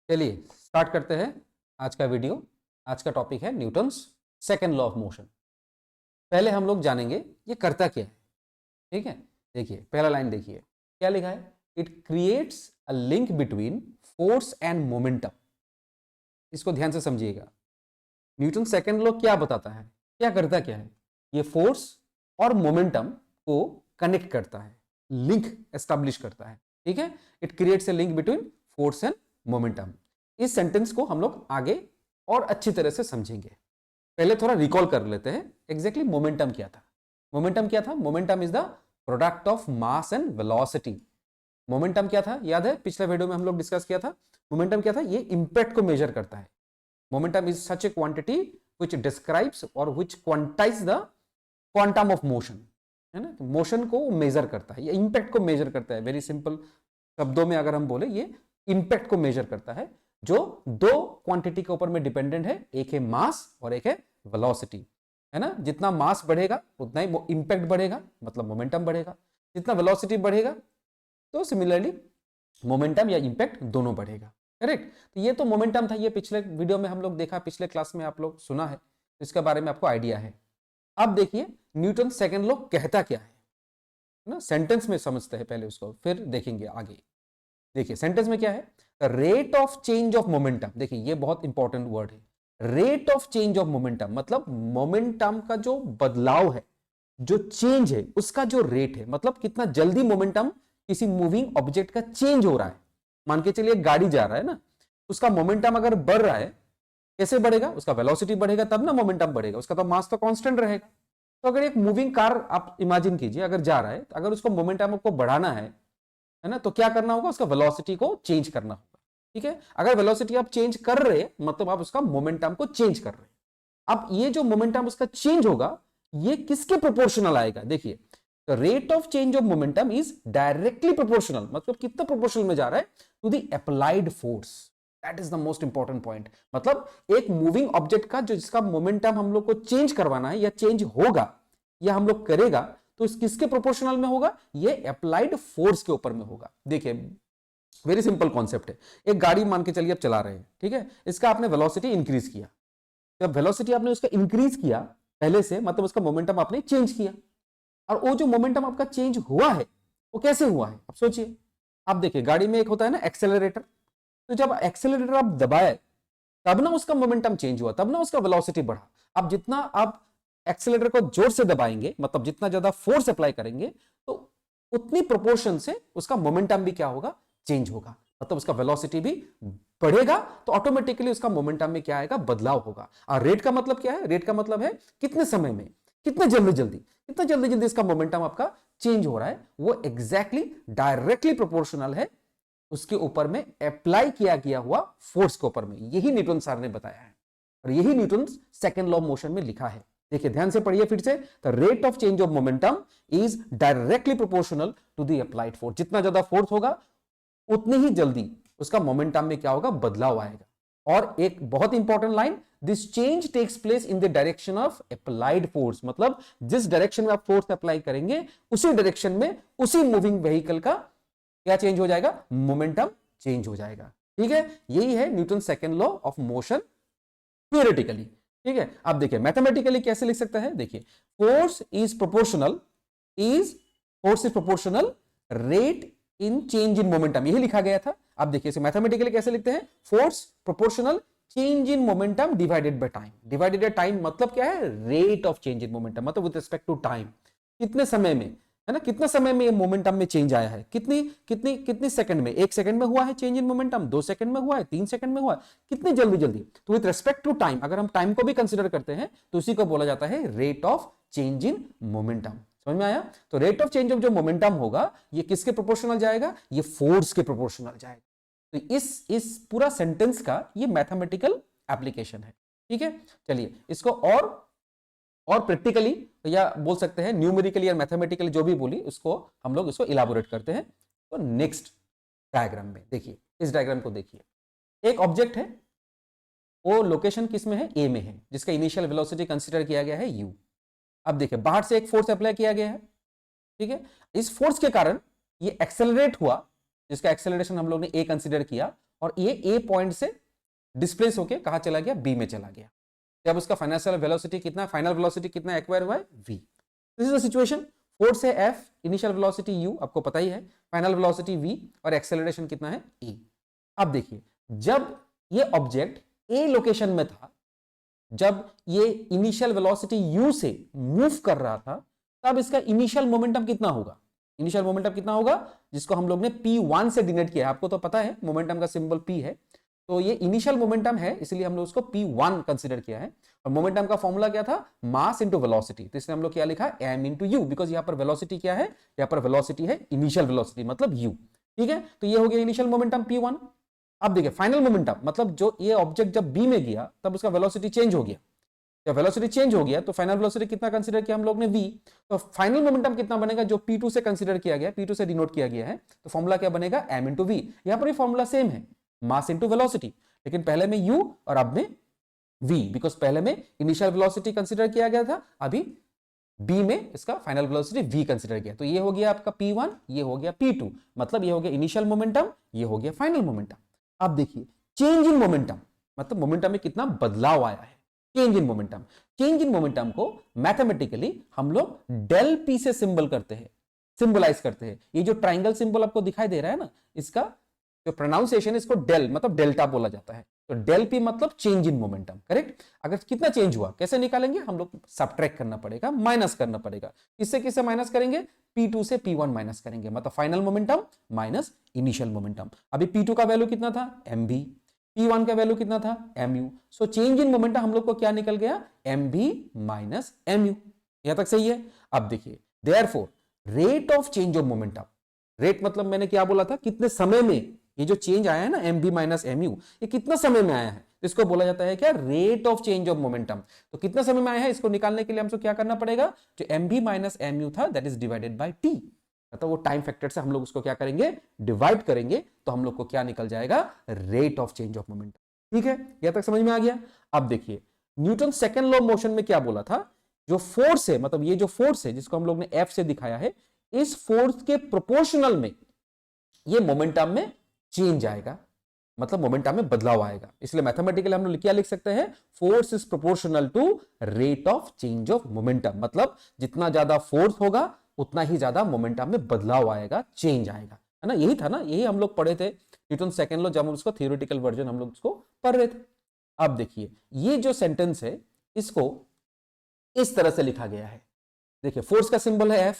चलिए स्टार्ट करते हैं आज का वीडियो। आज का टॉपिक है Newton's second law of motion. पहले हम लोग जानेंगे ये करता क्या है। ठीक है, देखिए पहला लाइन देखिए क्या लिखा है, it creates a link between force and momentum. इसको ध्यान से समझिएगा। न्यूटन सेकेंड लॉ क्या बताता है, क्या करता क्या है, ये फोर्स और मोमेंटम को कनेक्ट करता है, लिंक एस्टैब्लिश करता है। ठीक है, it creates a link between force and momentum. इस सेंटेंस को हम लोग आगे और अच्छी तरह से समझेंगे। पहले थोड़ा रिकॉल कर लेते हैं एग्जैक्टली मोमेंटम क्या था। मोमेंटम क्या था? Momentum is the product of mass and velocity. Momentum क्या था? याद है पिछले वीडियो में हम लोग डिस्कस किया था। मोमेंटम क्या था? ये इंपैक्ट को मेजर करता है। Momentum is such a quantity which describes और which quantize the quantum of motion, है ना। मोशन को मेजर करता है, ये इंपैक्ट को मेजर करता है। वेरी सिंपल शब्दों में अगर हम बोले, ये इंपैक्ट को मेजर करता है जो दो क्वांटिटी के ऊपर में डिपेंडेंट है, एक है मास और एक है वेलोसिटी, है ना। जितना मास बढ़ेगा उतना ही इंपैक्ट बढ़ेगा, मतलब मोमेंटम बढ़ेगा। जितना वेलोसिटी बढ़ेगा तो सिमिलरली मोमेंटम या इंपैक्ट दोनों बढ़ेगा। करेक्ट। तो ये तो मोमेंटम था, ये पिछले वीडियो में हम लोग देखा, पिछले क्लास में आप लोग सुना है, इसके बारे में आपको आइडिया है। अब देखिए न्यूटन सेकेंड लॉ कहता क्या है ना। सेंटेंस में समझते हैं पहले उसको, फिर देखेंगे आगे। देखिए सेंटेंस में क्या है, rate of change of momentum. देखिए ये बहुत इंपॉर्टेंट वर्ड है, rate of change of momentum. मतलब मोमेंटम का जो बदलाव है, जो चेंज है, उसका जो रेट है, मतलब कितना जल्दी मोमेंटम किसी मूविंग ऑब्जेक्ट का चेंज हो रहा है। मान के चलिए गाड़ी जा रहा है ना, उसका मोमेंटम अगर बढ़ रहा है, कैसे बढ़ेगा? उसका वेलोसिटी बढ़ेगा तब ना मोमेंटम बढ़ेगा, उसका तो मास तो कांस्टेंट रहेगा। तो अगर एक मूविंग कार आप इमेजिन कीजिए, अगर जा रहा है, तो अगर उसको मोमेंटम आपको बढ़ाना है ना, तो क्या करना होगा? उसका वेलोसिटी को चेंज करना होगा। ठीक है, अगर वेलोसिटी आप चेंज कर रहे मतलब आप उसका मोमेंटम को चेंज कर रहे। अब ये जो मोमेंटम उसका चेंज होगा, ये किसके प्रोपोर्शनल आएगा? देखिए rate of change of momentum is directly proportional, मतलब कितना प्रोपोर्शनल में जा रहा है to the applied force. That is the most important point. मतलब एक मूविंग ऑब्जेक्ट का जो जिसका मोमेंटम हम लोग को चेंज करवाना है या चेंज होगा या हम लोग करेगा, तो किसके प्रोपोर्शनल में होगा? ये अप्लाइड फोर्स के ऊपर में होगा। देखिए वेरी सिंपल कॉन्सेप्ट है। एक गाड़ी मान के चलिए आप चला रहे हैं, ठीक है, इसका आपने वेलोसिटी इंक्रीज किया। जब वेलोसिटी आपने उसका इंक्रीज किया पहले से, मतलब उसका मोमेंटम आपने चेंज किया। और वो जो मोमेंटम आपका चेंज हुआ है वो कैसे हुआ है? अब सोचिए। आप देखिए गाड़ी में एक होता है ना एक्सेलरेटर, तो जब एक्सेलरेटर आप दबाए तब ना उसका मोमेंटम चेंज हुआ, तब ना उसका वेलोसिटी बढ़ा। अब जितना आप एक्सेलरेटर को जोर से दबाएंगे, मतलब जितना ज्यादा फोर्स अप्लाई करेंगे, तो उतनी प्रोपोर्शन से उसका मोमेंटम भी क्या होगा? चेंज होगा, मतलब उसका वेलोसिटी भी बढ़ेगा। तो ऑटोमेटिकली उसका मोमेंटम में क्या आएगा? बदलाव होगा। और रेट का मतलब क्या है? रेट का मतलब है कितने समय में, कितने जल्दी जल्दी, कितना जल्दी जल्दी इसका मोमेंटम आपका चेंज हो रहा है। वो एग्जैक्टली डायरेक्टली प्रोपोर्शनल है उसके ऊपर में अप्लाई किया गया हुआ फोर्स के ऊपर में। यही न्यूटन सर ने बताया है और यही Newton second law of motion में लिखा है। देखिए ध्यान से पढ़िए फिर से। The rate of change of momentum is directly proportional to the applied force. जितना ज्यादा फोर्स होगा उतनी ही जल्दी उसका मोमेंटम में क्या होगा? बदलाव आएगा। और एक बहुत important line, this change takes place in the direction of applied force. मतलब जिस डायरेक्शन में आप फोर्स अप्लाई करेंगे उसी डायरेक्शन में उसी मूविंग व्हीकल का क्या चेंज हो जाएगा? मोमेंटम चेंज हो जाएगा। ठीक है, यही है Newton second law of motion theoretically. ठीक है, अब देखिए मैथमेटिकली कैसे लिख सकते हैं। देखिए force is proportional rate in change in momentum, यही लिखा गया था। अब देखिए इसे मैथमेटिकली कैसे लिखते हैं, force proportional change in momentum divided by time. Divided by time मतलब क्या है? Rate of change in momentum, मतलब विद रिस्पेक्ट टू टाइम, कितने समय में, है ना, कितना समय में ये मोमेंटम में चेंज आया है, कितनी कितनी कितनी सेकंड में, 1 सेकंड में हुआ है चेंज इन मोमेंटम, 2 सेकंड में हुआ है, 3 सेकंड में हुआ है, कितनी जल्दी जल्दी। तो विद रिस्पेक्ट टू टाइम, अगर हम टाइम को भी कंसीडर करते हैं तो उसी को बोला जाता है rate of change in momentum. समझ में आया? तो रेट ऑफ चेंज ऑफ जो मोमेंटम होगा ये किसके प्रोपोर्शनल जाएगा? ये फोर्स के प्रोपोर्शनल जाएगा। तो इस पूरा सेंटेंस का ये मैथमेटिकल एप्लीकेशन है। ठीक है, चलिए इसको और प्रैक्टिकली या बोल सकते हैं न्यूमेरिकली या मैथमेटिकली, जो भी बोली उसको हम लोग इसको इलाबोरेट करते हैं। तो नेक्स्ट डायग्राम में देखिए, इस डायग्राम को देखिए। एक ऑब्जेक्ट है, वो लोकेशन किस में है? ए में है, जिसका इनिशियल वेलोसिटी कंसीडर किया गया है u। अब देखिए बाहर से एक फोर्स अप्लाई किया गया है, ठीक है। इस फोर्स के कारण ये एक्सेलरेट हुआ, जिसका एक्सेलरेशन हम लोग ने a कंसीडर किया, और ये ए पॉइंट से डिस्प्लेस होके कहां चला गया, बी में चला गया। जब उसका फाइनेंशियल वेलोसिटी कितना, फाइनल वेलोसिटी कितना एक्वायर हुआ है, V. This is the situation. Force है एफ, इनिशियल वेलोसिटी यू, आपको पता ही है, फाइनल वेलोसिटी वी, और एक्सेलरेशन कितना है, ई। अब देखिए, जब ये ऑब्जेक्ट ए लोकेशन में था, जब ये इनिशियल वेलोसिटी यू से मूव कर रहा था, तब इसका इनिशियल मोमेंटम कितना होगा, इनिशियल मोमेंटम कितना होगा, जिसको हम लोग ने P1 से डिनोट किया है। आपको तो पता है मोमेंटम का सिंबल P है, तो ये इनिशियल मोमेंटम है, इसलिए हम लोग उसको P1 कंसीडर किया है। और मोमेंटम का फॉर्मूला क्या था, मास इंटू वेलोसिटी, तो इसने हम लोग क्या लिखा, m इंटू यू, बिकॉज यहां पर वेलोसिटी क्या है, यहां पर वेलोसिटी है इनिशियल वेलोसिटी मतलब u। ठीक है, तो ये हो गया इनिशियल मोमेंटम P1। अब देखिए फाइनल मोमेंटम, मतलब जो ये ऑब्जेक्ट जब बी में गया तब उसका वेलोसिटी चेंज हो गया। जब वेलोसिटी चेंज हो गया तो फाइनल वेलोसिटी कितना कंसीडर किया हम लोग ने, v। तो फाइनल मोमेंटम कितना बनेगा, जो P2 से कंसीडर किया गया, P2 से डिनोट किया गया है, तो फॉर्मूला क्या बनेगा, m इंटू वी। यहां पर भी फॉर्मूला सेम है, मास इंटू वेलोसिटी, लेकिन पहले में u और अब में v, बिकॉज पहले में इनिशियल वेलोसिटी कंसीडर किया गया था, अभी b में इसका फाइनल वेलोसिटी v कंसीडर किया। तो ये हो गया आपका P1, ये हो गया P2, मतलब ये हो गया इनिशियल मोमेंटम, ये हो गया फाइनल मोमेंटम। अब देखिए चेंज इन मोमेंटम, मतलब मोमेंटम में कितना बदलाव आया है, change in momentum. Change in momentum को मैथमेटिकली हम लोग डेल पी से सिंबल करते हैं, सिंबलाइज करते हैं। ये जो ट्राइंगल सिंबल आपको दिखाई दे रहा है ना, इसका जो प्रोनाउंसिएशन, इसको डेल मतलब डेल्टा बोला जाता है। तो डेल पी मतलब चेंज इन मोमेंटम, करेक्ट। अगर कितना चेंज हुआ कैसे निकालेंगे, हम लोग सबट्रैक्ट करना पड़ेगा, माइनस करना पड़ेगा। किससे किससे माइनस करेंगे, P2 से P1 माइनस करेंगे, मतलब final momentum minus initial momentum. अभी P2 का वैल्यू कितना था, mv, P1 का वैल्यू कितना था, mu। So change in momentum हम लोग को क्या निकल गया, mv माइनस mu। यहां तक सही है। अब देखिए therefore rate of change of momentum, rate मतलब मैंने क्या बोला था, कितने समय में ये जो चेंज आया है ना mv माइनस mu, ये कितना समय में आया है, इसको बोला जाता है क्या, rate of change of momentum. तो कितना समय में आया है, इसको निकालने के लिए हमको क्या करना पड़ेगा, जो mv माइनस mu था that is divided by t, मतलब वो टाइम फैक्टर से हम लोग उसको क्या करेंगे, डिवाइड करेंगे, तो हम लोग को क्या निकल जाएगा, rate of change of momentum. ठीक है, यहां तक समझ में आ गया। अब देखिए Newton second law of motion में क्या बोला था, जो फोर्स है, मतलब ये जो फोर्स है जिसको हम लोग ने F से दिखाया है, इस फोर्स के प्रोपोर्शनल में ये मोमेंटम में चेंज आएगा, मतलब मोमेंटम में बदलाव आएगा। इसलिए मैथमेटिकली हम लोग क्या लिख सकते हैं, force is proportional to rate of change of momentum, मतलब जितना ज्यादा फोर्स होगा उतना ही ज्यादा मोमेंटम में बदलाव आएगा, चेंज आएगा, है ना। यही था ना, यही हम लोग पढ़े थे न्यूटन सेकंड लॉ, जब हम उसको थियोरेटिकल वर्जन हम लोग उसको पढ़ रहे थे। अब देखिए ये जो सेंटेंस है इसको इस तरह से लिखा गया है, देखिए फोर्स का सिंबल है F,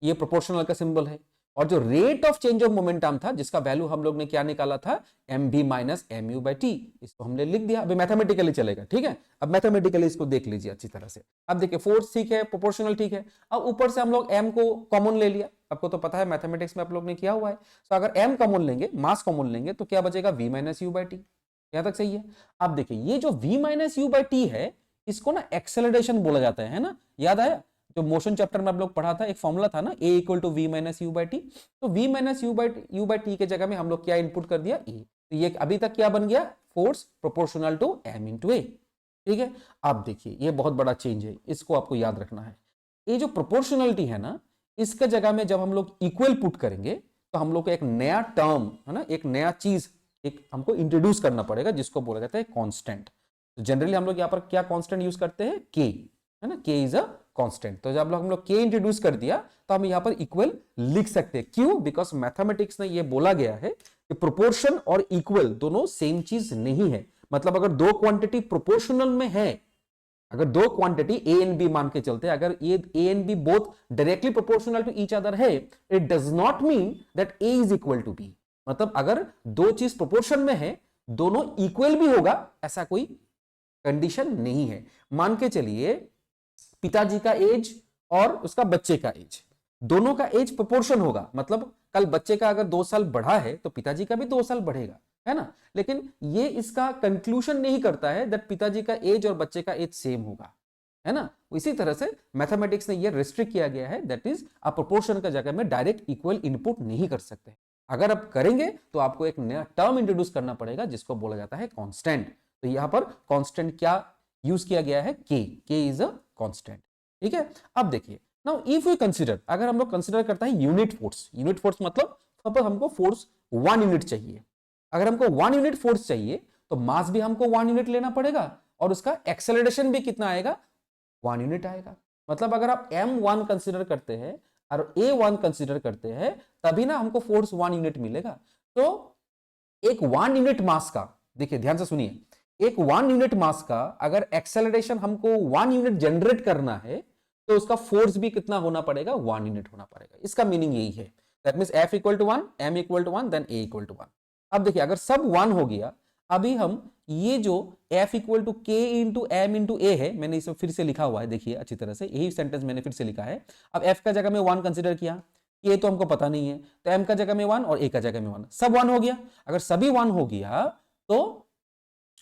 ये प्रोपोर्शनल का सिंबल है, और जो rate of change of momentum था जिसका वैल्यू हम लोग ने क्या निकाला था, mv minus mu by T, इसको हमने लिख दिया। अभी मैथमेटिकली चलेगा, ठीक है। अब मैथमेटिकली इसको देख लीजिए अच्छी तरह से। अब देखिए फोर्स ठीक है, प्रोपोर्शनल ठीक है, अब ऊपर से हम लोग m को कॉमन ले लिया, आपको तो पता है मैथमेटिक्स में आप लोग ने किया हुआ है। तो अगर m कॉमन लेंगे, मास कॉमन लेंगे, तो क्या बचेगा, v minus U by T. यहां तक सही है। अब देखिए ये जो v minus U by T है, इसको ना एक्सेलरेशन बोला जाता है ना, याद आया, जो मोशन चैप्टर में आप लोग पढ़ा था, एक फॉर्मूला था ना, a equal to V minus U by T. तो v minus U by T के जगह में हम लोग क्या इनपुट कर दिया, e। तो ये अभी तक क्या बन गया, force proportional to m into a. ठीक है। अब देखिए ये बहुत बड़ा चेंज है, इसको आपको याद रखना है। ये जो प्रोपोर्शनलिटी है ना, इसके जगह में जब हम लोग इक्वल पुट करेंगे तो हम लोग को एक नया टर्म है ना, एक नया चीज एक हमको इंट्रोड्यूस करना पड़ेगा, जिसको बोला जाता है कांस्टेंट। तो जनरली हम लोग यहाँ पर क्या कांस्टेंट यूज करते हैं, k, है ना, k इज अ कांस्टेंट। तो जब हम लोग k इंट्रोड्यूस कर दिया तो हम यहाँ पर इक्वल लिख सकते हैं। क्यों, बिकॉज मैथमेटिक्स में ये बोला गया है कि प्रोपोर्शन और इक्वल दोनों सेम चीज नहीं है। मतलब अगर दो क्वांटिटी प्रोपोर्शनल में है, अगर दो क्वांटिटी a एंड b मान के चलते हैं, अगर ये a and b both directly proportional to each other है, it does not mean that a is equal to b। मतलब अगर दो चीज प्रोपोर्शन में है, दोनों इक्वल भी होगा, ऐसा कोई कंडीशन नहीं है। मान के चलिए पिताजी का एज और उसका बच्चे का एज, दोनों का एज प्रोपोर्शन होगा, मतलब कल बच्चे का अगर 2 साल बढ़ा है तो पिताजी का भी 2 साल बढ़ेगा, है ना। लेकिन ये इसका कंक्लूजन नहीं करता है दैट पिताजी का एज और बच्चे का एज सेम होगा, है ना। इसी तरह से मैथमेटिक्स ने ये रिस्ट्रिक्ट किया गया है, दैट इज आप प्रोपोर्शन का जगह में डायरेक्ट इक्वल इनपुट नहीं कर सकते। अगर आप करेंगे तो आपको एक नया टर्म इंट्रोड्यूस करना पड़ेगा, जिसको बोला जाता है कांस्टेंट। तो यहां पर कांस्टेंट क्या यूज किया गया है, k इज अ कांस्टेंट। ठीक है। अब देखिए नाउ इफ वी कंसीडर, अगर हम लोग कंसीडर करता है यूनिट फोर्स, यूनिट फोर्स मतलब सपोज हमको फोर्स 1 यूनिट चाहिए। अगर हमको 1 यूनिट फोर्स चाहिए तो मास भी हमको 1 यूनिट लेना पड़ेगा और उसका एक्सेलरेशन भी कितना आएगा, 1 यूनिट आएगा। मतलब अगर आप m1 कंसीडर करते हैं और a1 कंसीडर करते हैं तभी ना हमको फोर्स 1 यूनिट मिलेगा। तो एक 1 यूनिट मास का, देखिए ध्यान से सुनिए, एक 1 यूनिट मास का अगर एक्सेलरेशन हमको 1 यूनिट जनरेट करना है तो उसका फोर्स भी कितना होना पड़ेगा, 1 यूनिट होना पड़ेगा। इसका मीनिंग यही है। That means F equal to 1, M equal to 1, then A equal to 1। अब देखिए अगर सब 1 हो गया, अभी हम ये जो F equal to K into M into A है, मैंने इसे फिर से लिखा हुआ है, देखिए अच्छी तरह से, यही सेंटेंस मैंने फिर से लिखा है। अब F का जगह में 1 कंसिडर किया, K तो हमको पता नहीं है, तो M का जगह में 1 और A का जगह में 1, सब 1 हो गया। अगर सभी 1 हो गया तो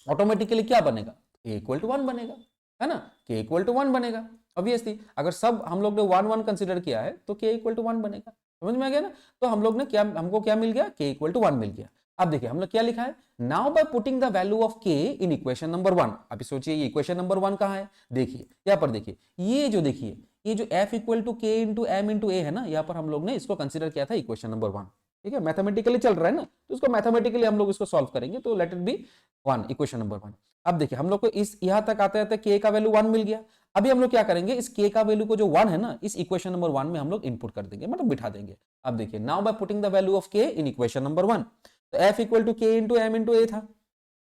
ऑटोमेटिकली क्या बनेगा, A इक्वल टू 1 बनेगा, है ना, K इक्वल टू 1 बनेगा। ऑब्वियसली अगर सब हम लोग ने 1 1 कंसिडर किया है तो K इक्वल टू 1 बनेगा। समझ में आ गया ना। तो हम लोग ने क्या, हमको क्या मिल गया, K इक्वल टू 1 मिल गया। अब देखिए हम लोग क्या लिखा है, now by putting the value of K in equation number 1। अभी सोचिए ये इक्वेशन नंबर 1 कहां है, देखिए यहां पर, देखिए ये जो, देखिए ये जो F equal to K into M into A है ना, यहां पर हम लोग ने इसको कंसिडर किया था इक्वेशन नंबर 1। ठीक है, मैथमेटिकली चल रहा है ना, तो इसको मैथमेटिकली हम लोग इसको सॉल्व करेंगे, तो let it be 1, equation number 1। अब देखिए हम लोग को इस यहां तक आते आते K का वैल्यू 1 मिल गया। अभी हम लोग क्या करेंगे, इस K का वैल्यू को जो 1 है ना, इस इक्वेशन नंबर 1 में हम लोग इनपुट कर देंगे, मतलब बिठा देंगे। अब देखिए now by putting the value of K in equation number 1, तो F equal to K into M into A था।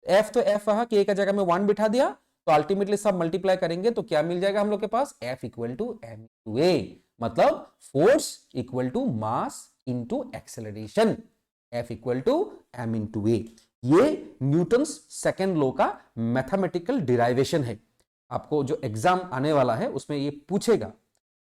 F तो F रहा, K का जगह में 1 बिठा दिया, तो अल्टीमेटली सब मल्टीप्लाई करेंगे तो क्या मिल जाएगा हम लोग के पास, F equal to M into A, मतलब force equal to mass into acceleration, F equal to M into A। ये न्यूटन्स सेकेंड लॉ का मैथमेटिकल डिराइवेशन है। आपको जो एग्जाम आने वाला है उसमें ये पूछेगा,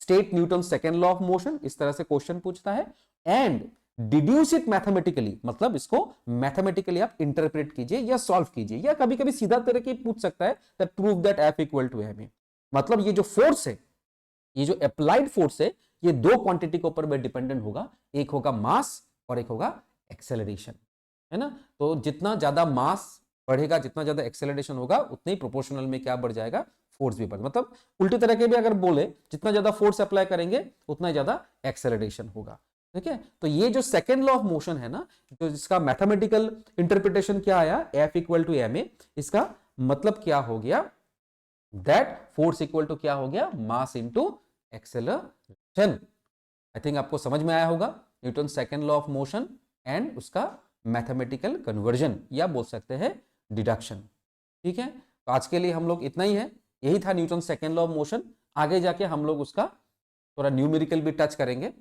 state Newton second law of motion, इस तरह से क्वेश्चन पूछता है, एंड डिड्यूस इट मैथमेटिकली, मतलब इसको मैथमेटिकली आप इंटरप्रेट कीजिए या सॉल्व कीजिए, या कभी कभी सीधा तरह के पूछ सकता है that prove that F equal to M। मतलब ये जो फोर्स है, ये जो अप्लाइड फोर्स है, ये दो क्वांटिटी के ऊपर डिपेंडेंट होगा, एक होगा मास और एक होगा एक्सेलरेशन, है ना। तो जितना ज्यादा मास बढ़ेगा, जितना ज्यादा एक्सेलरेशन होगा, उतने ही प्रोपोर्शनल में क्या बढ़ जाएगा, फोर्स भी बढ़, मतलब उल्टी तरह के भी अगर बोले, जितना ज्यादा फोर्स अप्लाई करेंगे उतना ही ज्यादा एक्सेलरेशन होगा। ठीक है, तो ये जो सेकेंड लॉ ऑफ मोशन है ना, जो जिसका मैथमेटिकल इंटरप्रिटेशन क्या आया, F इक्वल टू Ma, इसका मतलब क्या हो गया, दैट फोर्स इक्वल टू क्या हो गया, मास इंटू एक्सेलरेशन। आई थिंक आपको समझ में आया होगा Newton second law of motion and उसका मैथमेटिकल कन्वर्जन, या बोल सकते हैं डिडक्शन। ठीक है, तो आज के लिए हम लोग इतना ही है, यही था Newton second law of motion. आगे जाके हम लोग उसका थोड़ा न्यूमेरिकल भी टच करेंगे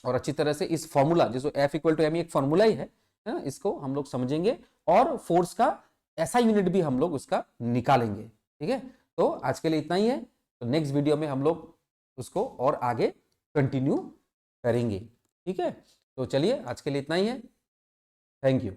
और अच्छी तरह से इस फॉर्मूला, जिसको F इक्वल टू M एक फॉर्मूला ही है ना, इसको हम लोग समझेंगे और फोर्स का ऐसा यूनिट भी हम लोग उसका निकालेंगे। ठीक है, तो आज के लिए इतना ही है, तो नेक्स्ट वीडियो में हम लोग उसको और आगे कंटिन्यू करेंगे। ठीक है, तो चलिए आज के लिए इतना ही है, थैंक यू।